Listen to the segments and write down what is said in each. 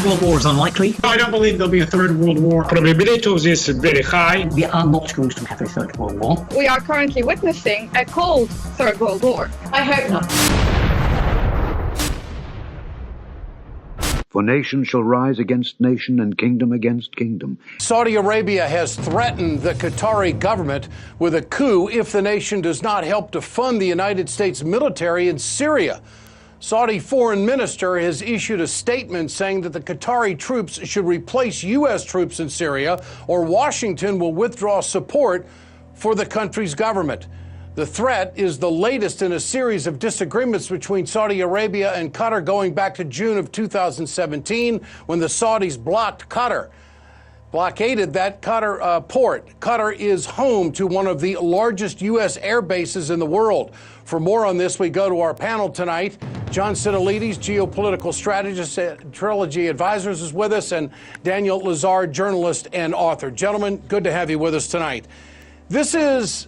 World War is unlikely. I don't believe there'll be a third world war. Probability of this is very high. We are not going to have a third world war. We are currently witnessing a cold third world war. I hope not. For nation shall rise against nation and kingdom against kingdom. Saudi Arabia has threatened the Qatari government with a coup if the nation does not help to fund the United States military in Syria. Saudi foreign minister has issued a statement saying that the Qatari troops should replace U.S. troops in Syria, or Washington will withdraw support for the country's government. The threat is the latest in a series of disagreements between Saudi Arabia and Qatar going back to June of 2017, when the Saudis blockaded that Qatar port. Qatar is home to one of the largest U.S. air bases in the world. For more on this, we go to our panel tonight. John Sitilides, geopolitical strategist at Trilogy Advisors, is with us, and Daniel Lazard, journalist and author. Gentlemen, good to have you with us tonight. This is,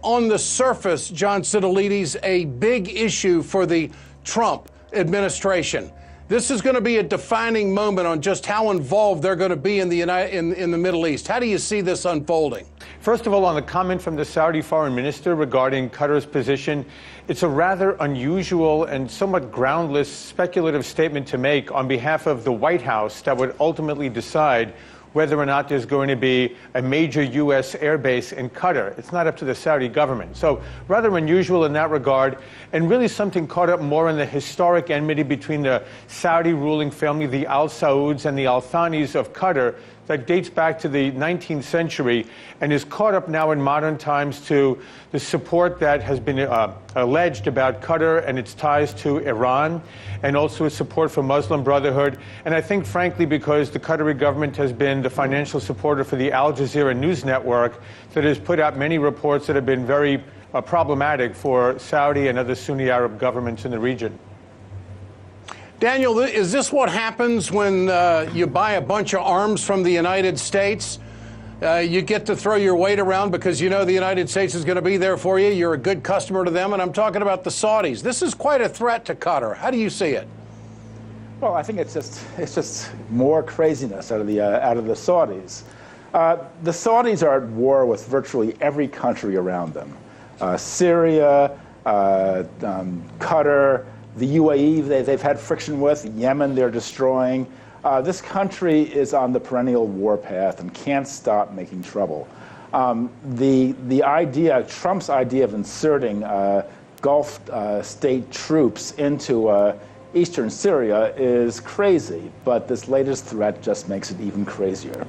on the surface, John Sitilides, a big issue for the Trump administration. This is going to be a defining moment on just how involved they're going to be in the Middle East. How do you see this unfolding? First of all, on the comment from the Saudi foreign minister regarding Qatar's position, it's a rather unusual and somewhat groundless speculative statement to make on behalf of the White House that would ultimately decide whether or not there's going to be a major U.S. airbase in Qatar. It's not up to the Saudi government. So rather unusual in that regard, and really something caught up more in the historic enmity between the Saudi ruling family, the Al Sauds and the Al Thanis of Qatar, that dates back to the 19th century and is caught up now in modern times to the support that has been alleged about Qatar and its ties to Iran, and also its support for Muslim Brotherhood. And I think, frankly, because the Qatari government has been the financial supporter for the Al Jazeera news network that has put out many reports that have been very problematic for Saudi and other Sunni Arab governments in the region. Daniel, is this what happens when you buy a bunch of arms from the United States? You get to throw your weight around because you know the United States is going to be there for you. You're a good customer to them, and I'm talking about the Saudis. This is quite a threat to Qatar. How do you see it? Well, I think it's just more craziness out of the Saudis. The Saudis are at war with virtually every country around them: Syria, Qatar, the UAE. They've had friction with Yemen. They're destroying. This country is on the perennial warpath and can't stop making trouble. The idea, Trump's idea of inserting Gulf state troops into eastern Syria is crazy, but this latest threat just makes it even crazier.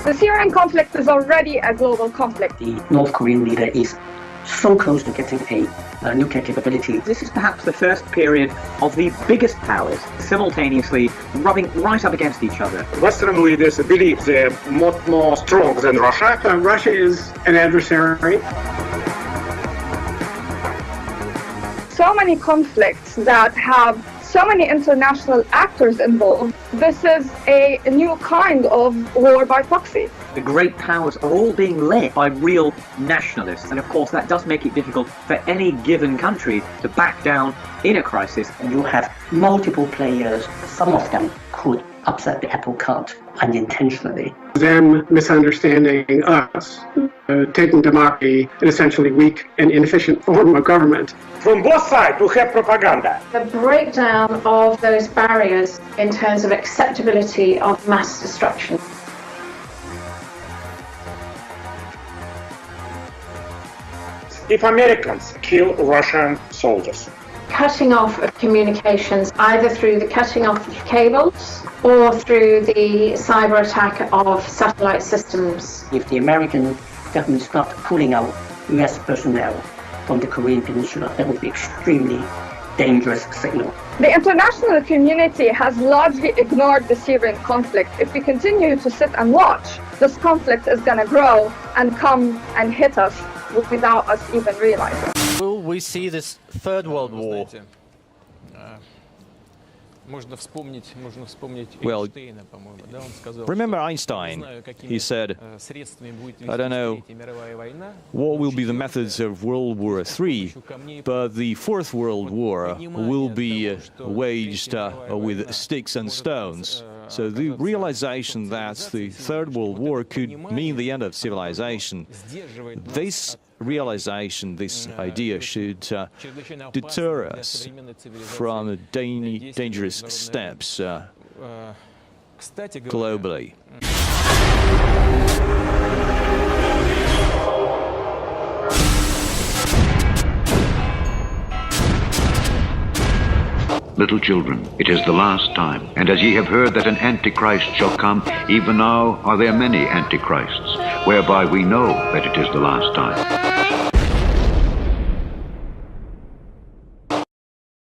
The Syrian conflict is already a global conflict. The North Korean leader is so close to getting a nuclear capability. This is perhaps the first period of the biggest powers simultaneously rubbing right up against each other. Western leaders believe they're much more strong than Russia. Russia is an adversary. So many conflicts that have so many international actors involved. This is a new kind of war by proxy. The great powers are all being led by real nationalists, and of course that does make it difficult for any given country to back down in a crisis. And you have multiple players. Some of them could upset the apple cart unintentionally. Them misunderstanding us, taking democracy an essentially weak and inefficient form of government. From both sides, we have propaganda. The breakdown of those barriers in terms of acceptability of mass destruction. If Americans kill Russian soldiers. Cutting off of communications, either through the cutting off of cables or through the cyber attack of satellite systems. If the American government starts pulling out US personnel from the Korean Peninsula, that would be extremely dangerous signal. The international community has largely ignored the Syrian conflict. If we continue to sit and watch, this conflict is going to grow and come and hit us without us even realizing. Will we see this third world war? Well, remember Einstein? He said, I don't know what will be the methods of World War III, but the Fourth World War will be waged with sticks and stones. So the realization that the Third World War could mean the end of civilization, this realization, this idea should deter us from dangerous steps globally. Little children, it is the last time. And as ye have heard that an Antichrist shall come, even now are there many Antichrists, whereby we know that it is the last time.